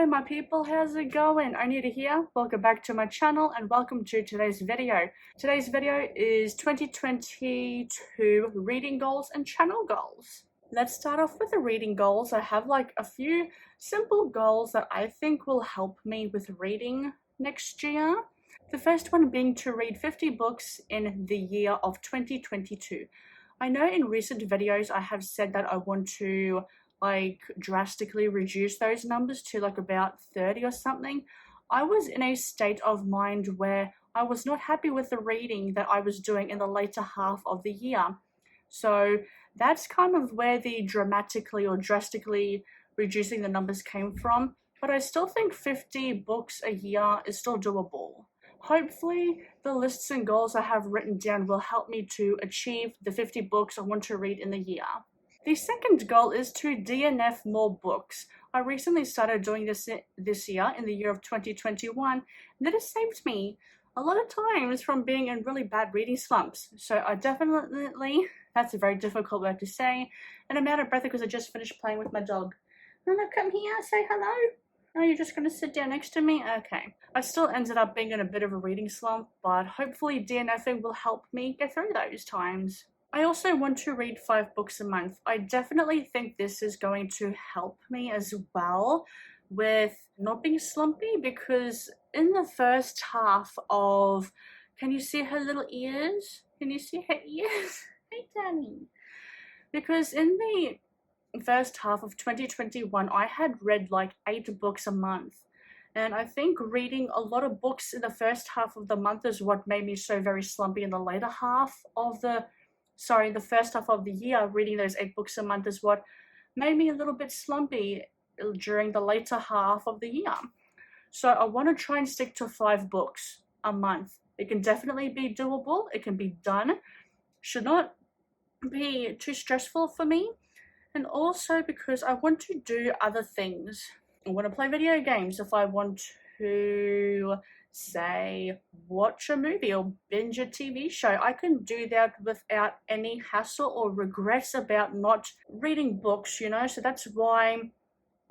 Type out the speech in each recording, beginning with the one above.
my people, how's it going? Anita here. Welcome back to my channel and welcome to today's video. Today's video is 2022 reading goals and channel goals. Let's start off with the reading goals. I have like a few simple goals that I think will help me with reading next year. The first one being to read 50 books in the year of 2022. I know in recent videos I have said that I want to like drastically reduce those numbers to like about 30 or something. I was in a state of mind where I was not happy with the reading that I was doing in the later half of the year. So that's kind of where the dramatically or drastically reducing the numbers came from. But I still think 50 books a year is still doable. Hopefully, the lists and goals I have written down will help me to achieve the 50 books I want to read in the year. The second goal is to DNF more books. I recently started doing this year, in the year of 2021, and that has saved me a lot of times from being in really bad reading slumps. So I definitely, that's a very difficult word to say, and I'm out of breath because I just finished playing with my dog. Wanna come here, say hello? Oh, you're just going to sit down next to me? Okay. I still ended up being in a bit of a reading slump, but hopefully DNFing will help me get through those times. I also want to read 5 books a month. I definitely think this is going to help me as well with not being slumpy, because in the first half of... Can you see her little ears? Can you see her ears? Hey, Danny. Because in the first half of 2021 I had read like 8 books a month, and I think reading a lot of books in the first half of the month is what made me so very slumpy in the later half of the first half of the year. Reading those 8 books a month is what made me a little bit slumpy during the later half of the year. So I want to try and stick to 5 books a month. It can definitely be doable, it can be done, should not be too stressful for me. And also because I want to do other things. I want to play video games. If I want to, say, watch a movie or binge a TV show, I can do that without any hassle or regrets about not reading books, you know? So that's why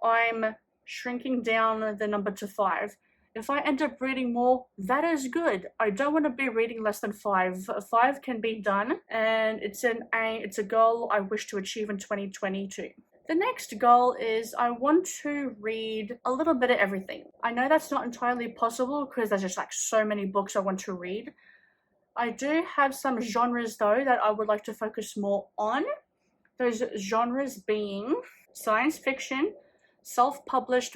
I'm shrinking down the number to 5. If I end up reading more, that is good. I don't want to be reading less than 5. 5 can be done, and it's a goal I wish to achieve in 2022. The next goal is I want to read a little bit of everything. I know that's not entirely possible because there's just like so many books I want to read. I do have some genres though that I would like to focus more on. Those genres being science fiction, self-published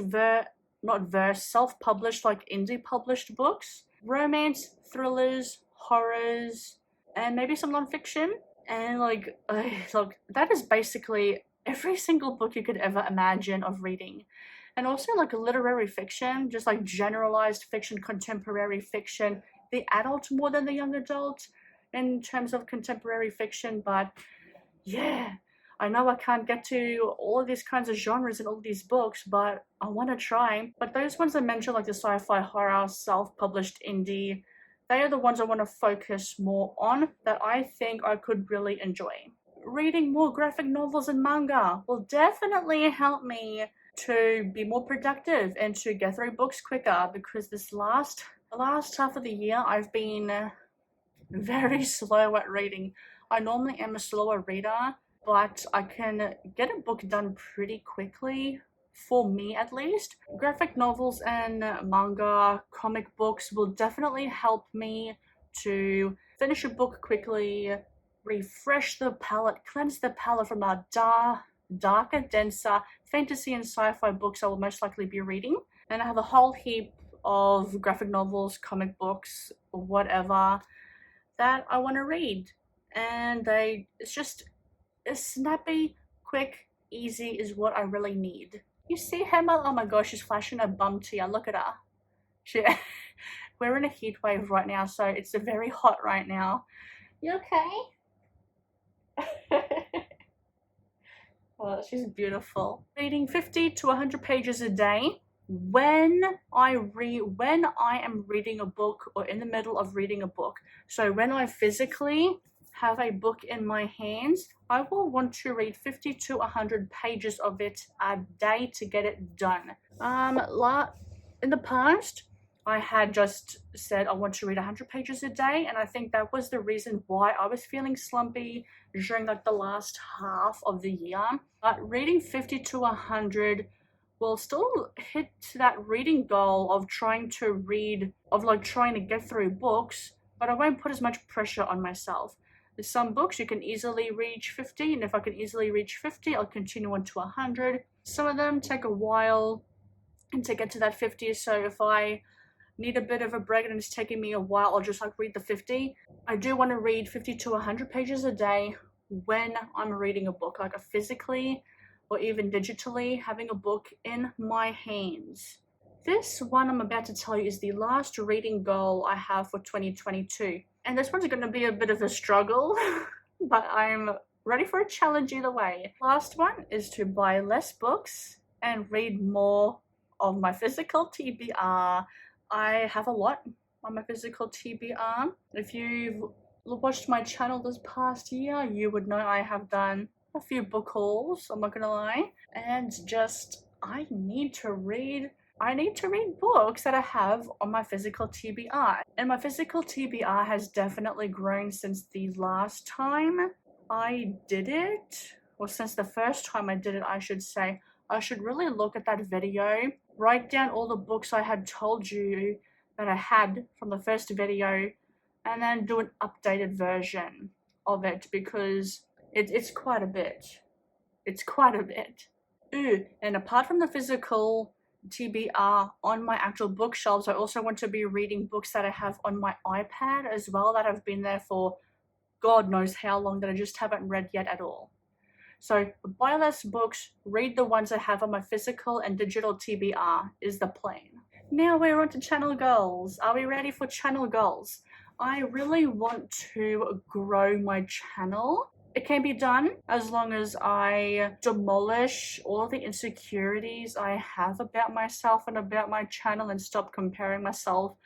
self-published like indie published books, romance, thrillers, horrors, and maybe some non-fiction. And like that is basically every single book you could ever imagine of reading. And also like literary fiction, just like generalized fiction, contemporary fiction, the adult more than the young adult in terms of contemporary fiction. But yeah, I know I can't get to all of these kinds of genres in all of these books, but I want to try. But those ones I mentioned, like the sci-fi, horror, self-published indie, they are the ones I want to focus more on that I think I could really enjoy. Reading more graphic novels and manga will definitely help me to be more productive and to get through books quicker, because the last half of the year I've been very slow at reading. I normally am a slower reader, but I can get a book done pretty quickly, for me at least. Graphic novels and manga, comic books will definitely help me to finish a book quickly, refresh the palette, cleanse the palette from the darker, denser fantasy and sci-fi books I will most likely be reading. And I have a whole heap of graphic novels, comic books, whatever, that I want to read. And it's just snappy, quick, easy is what I really need. You see her? Oh my gosh, she's flashing her bum to you. Look at her. We're in a heat wave right now, so it's very hot right now. You okay? Oh, she's beautiful. Reading 50 to 100 pages a day. When I am reading a book or in the middle of reading a book. So when I physically have a book in my hands, I will want to read 50 to 100 pages of it a day to get it done. In the past, I had just said I want to read 100 pages a day, and I think that was the reason why I was feeling slumpy during like the last half of the year. But reading 50 to 100 will still hit that reading goal of trying to get through books, but I won't put as much pressure on myself. There's some books you can easily reach 50, and if I can easily reach 50, I'll continue on to 100. Some of them take a while and to get to that 50, so if I need a bit of a break and it's taking me a while, I'll just like read the 50. I do want to read 50 to 100 pages a day when I'm reading a book, like physically or even digitally, having a book in my hands. This one I'm about to tell you is the last reading goal I have for 2022. And this one's going to be a bit of a struggle, but I'm ready for a challenge either way. Last one is to buy less books and read more of my physical TBR. I have a lot on my physical TBR. If you've watched my channel this past year, you would know I have done a few book hauls, I'm not gonna lie. And I need to read books that I have on my physical TBR. And my physical TBR has definitely grown since the last time I did it, or since the first time I did it, I should say. I should really look at that video, write down all the books I had told you that I had from the first video, and then do an updated version of it, because it's quite a bit. It's quite a bit. Ooh, and apart from the physical TBR on my actual bookshelves, I also want to be reading books that I have on my iPad as well, that have been there for God knows how long, that I just haven't read yet at all. So buy less books, read the ones I have on my physical and digital TBR is the plan. Now we're on to channel goals. Are we ready for channel goals? I really want to grow my channel. It can be done as long as I demolish all the insecurities I have about myself and about my channel and stop comparing myself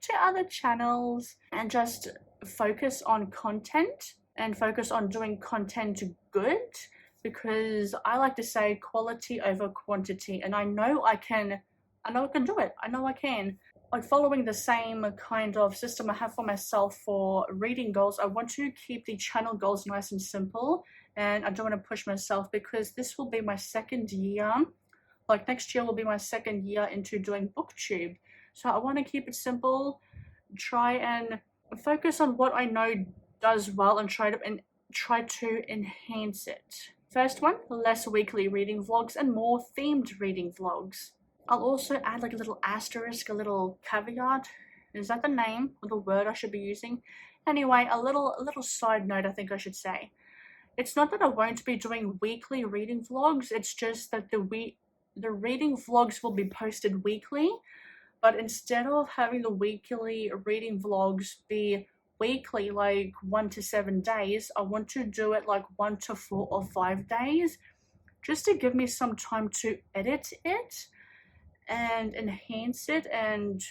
to other channels and just focus on content and focus on doing content good, because I like to say quality over quantity, and I know I can do it. I know I can. Like following the same kind of system I have for myself for reading goals, I want to keep the channel goals nice and simple, and I don't want to push myself, because this will be my second year. Like next year will be my second year into doing BookTube. So I want to keep it simple, try and focus on what I know does well, and try to enhance it. First one, less weekly reading vlogs and more themed reading vlogs. I'll also add like a little asterisk, a little caveat. Is that the name or the word I should be using? Anyway, a little side note I think I should say. It's not that I won't be doing weekly reading vlogs, it's just that the reading vlogs will be posted weekly, but instead of having the weekly reading vlogs be weekly, like 1 to 7 days, I want to do it like 1 to 4 or 5 days, just to give me some time to edit it and enhance it. And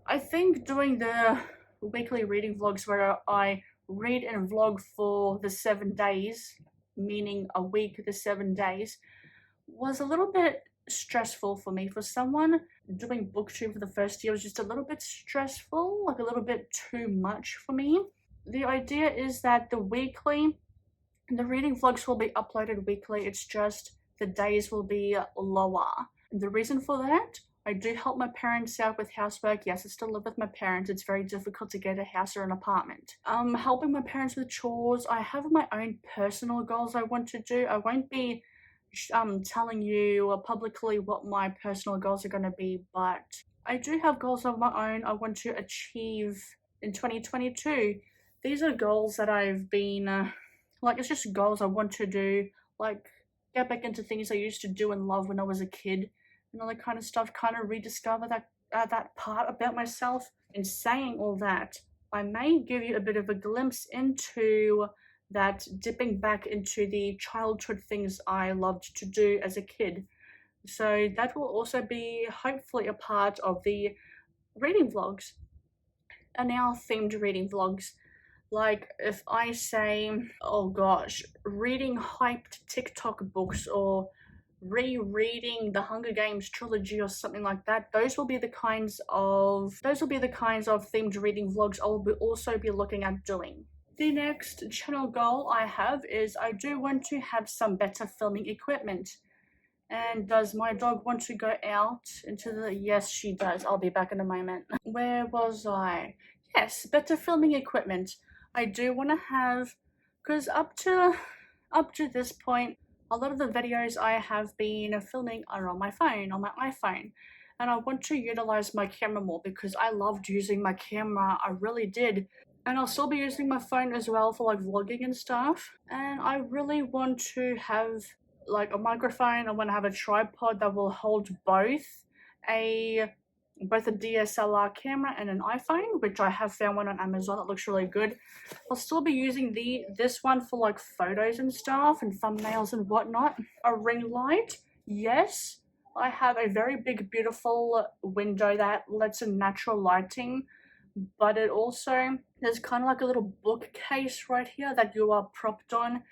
I think doing the weekly reading vlogs where I read and vlog for the 7 days, meaning a week, the 7 days, was a little bit stressful for me. For someone doing BookTube for the first year, was just a little bit stressful, like a little bit too much for me. The idea is that the reading vlogs will be uploaded weekly, it's just the days will be lower. And the reason for that, I do help my parents out with housework. Yes, I still live with my parents. It's very difficult to get a house or an apartment. Helping my parents with chores. I have my own personal goals I want to do. I won't be telling you publicly what my personal goals are going to be, but I do have goals of my own I want to achieve in 2022. These are goals that I've been it's just goals I want to do, like get back into things I used to do and love when I was a kid and all that kind of stuff, kind of rediscover that part about myself. In saying all that, I may give you a bit of a glimpse into that, dipping back into the childhood things I loved to do as a kid. So that will also be hopefully a part of the reading vlogs. And now themed reading vlogs. Like if I say, oh gosh, reading hyped TikTok books or rereading the Hunger Games trilogy or something like that, those will be the kinds of themed reading vlogs I will also be looking at doing. The next channel goal I have is I do want to have some better filming equipment. And does my dog want to go out into the... Yes, she does. I'll be back in a moment. Where was I? Yes, better filming equipment. I do want to have, because up to this point, a lot of the videos I have been filming are on my phone, on my iPhone. And I want to utilize my camera more because I loved using my camera. I really did. And I'll still be using my phone as well for like vlogging and stuff. And I really want to have like a microphone. I want to have a tripod that will hold both a DSLR camera and an iPhone, which I have found one on Amazon that looks really good. I'll still be using this one for like photos and stuff and thumbnails and whatnot. A ring light, yes. I have a very big, beautiful window that lets in natural lighting, but it also, there's kind of like a little bookcase right here that you are propped on,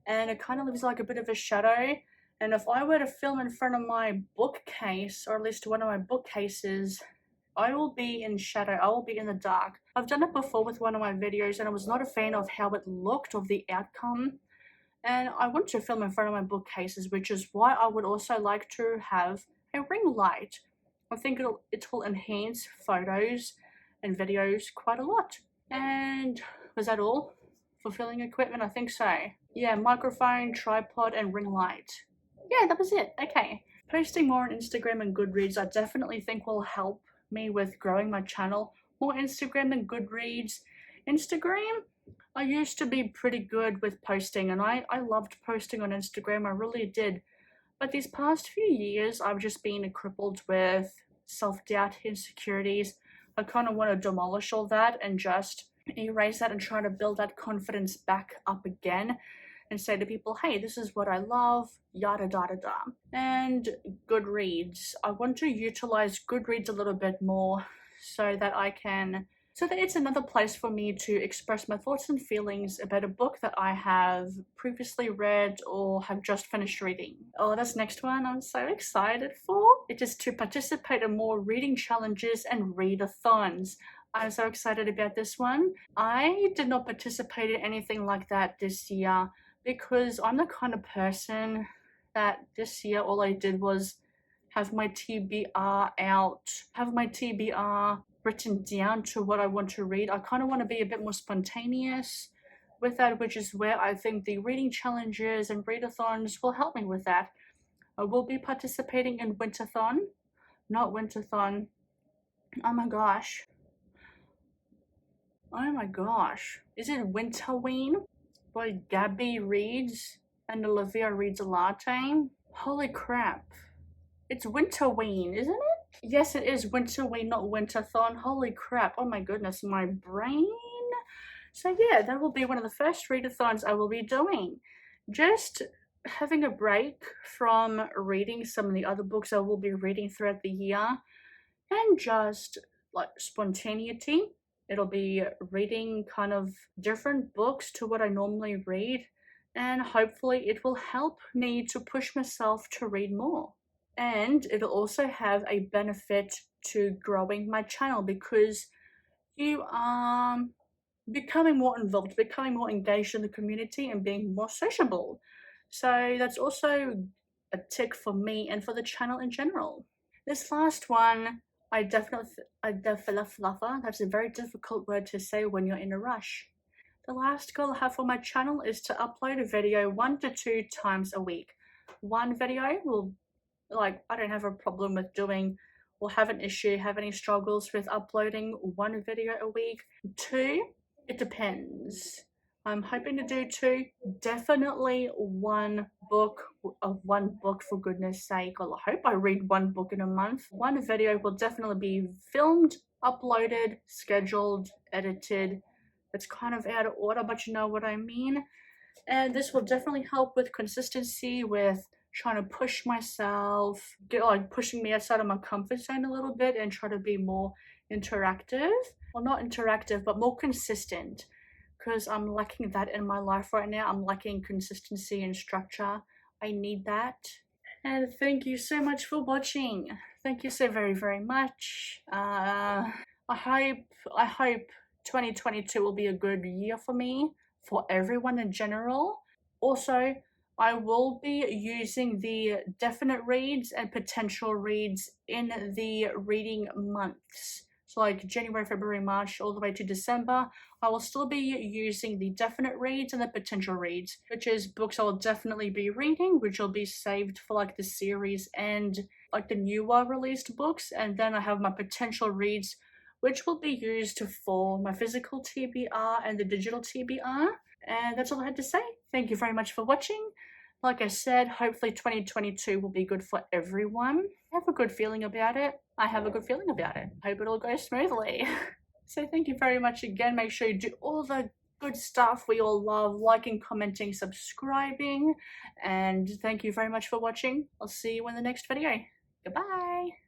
and it kind of leaves like a bit of a shadow. And if I were to film in front of my bookcase, or at least one of my bookcases, I will be in shadow, I will be in the dark. I've done it before with one of my videos and I was not a fan of how it looked, of the outcome. And I want to film in front of my bookcases, which is why I would also like to have a ring light. I think it will enhance photos and videos quite a lot. And was that all for filming equipment? I think so. Yeah, microphone, tripod, and ring light. Yeah, that was it. Okay. Posting more on Instagram and Goodreads I definitely think will help me with growing my channel. More Instagram than Goodreads. Instagram, I used to be pretty good with posting, and I loved posting on Instagram. I really did. But these past few years, I've just been crippled with self-doubt, insecurities. I kind of want to demolish all that and just erase that and try to build that confidence back up again and say to people, hey, this is what I love, yada da da da. And Goodreads, I want to utilize Goodreads a little bit more so that it's another place for me to express my thoughts and feelings about a book that I have previously read or have just finished reading. Oh, this next one I'm so excited for. It is to participate in more reading challenges and readathons. I'm so excited about this one. I did not participate in anything like that this year because I'm the kind of person that this year all I did was have my TBR out, have my TBR written down to what I want to read. I kind of want to be a bit more spontaneous with that, which is where I think the reading challenges and readathons will help me with that. I will be participating in Winterthon, not Winterthon. Oh my gosh. Oh my gosh. Is it Winterween by Gabby Reads and Olivia Reads a Latte? Holy crap. It's Winterween, isn't it? Yes, it is Winterween, not Winterthon. Holy crap. Oh my goodness, my brain. So yeah, that will be one of the first readathons I will be doing. Just having a break from reading some of the other books I will be reading throughout the year, and just like spontaneity. It'll be reading kind of different books to what I normally read, and hopefully it will help me to push myself to read more. And it'll also have a benefit to growing my channel because you are becoming more involved, becoming more engaged in the community and being more sociable. So that's also a tick for me and for the channel in general. This last one, that's a very difficult word to say when you're in a rush. The last goal I have for my channel is to upload a video 1 to 2 times a week. One video will, I don't have a problem with doing or have any struggles with uploading 1 video a week. 2, it depends. I'm hoping to do 2, definitely one book for goodness sake. I hope I read 1 book in a month. 1 video will definitely be filmed, uploaded, scheduled, edited. It's kind of out of order, but you know what I mean. And this will definitely help with consistency, with trying to push myself, pushing me outside of my comfort zone a little bit and try to be more interactive. Well, not interactive, but more consistent. because I'm lacking that in my life right now. I'm lacking consistency and structure. I need that. And thank you so much for watching. Thank you so very much. I hope 2022 will be a good year for me, for everyone in general. Also, I will be using the definite reads and potential reads in the reading months. So like January, February, March, all the way to December, I will still be using the definite reads and the potential reads, which is books I'll definitely be reading, which will be saved for like the series and like the newer released books. And then I have my potential reads, which will be used for my physical TBR and the digital TBR. And that's all I had to say. Thank you very much for watching. Like I said, hopefully 2022 will be good for everyone. I have a good feeling about it. I have a good feeling about it. Hope it all goes smoothly. So thank you very much again. Make sure you do all the good stuff we all love, liking, commenting, subscribing. And thank you very much for watching. I'll see you in the next video. Goodbye.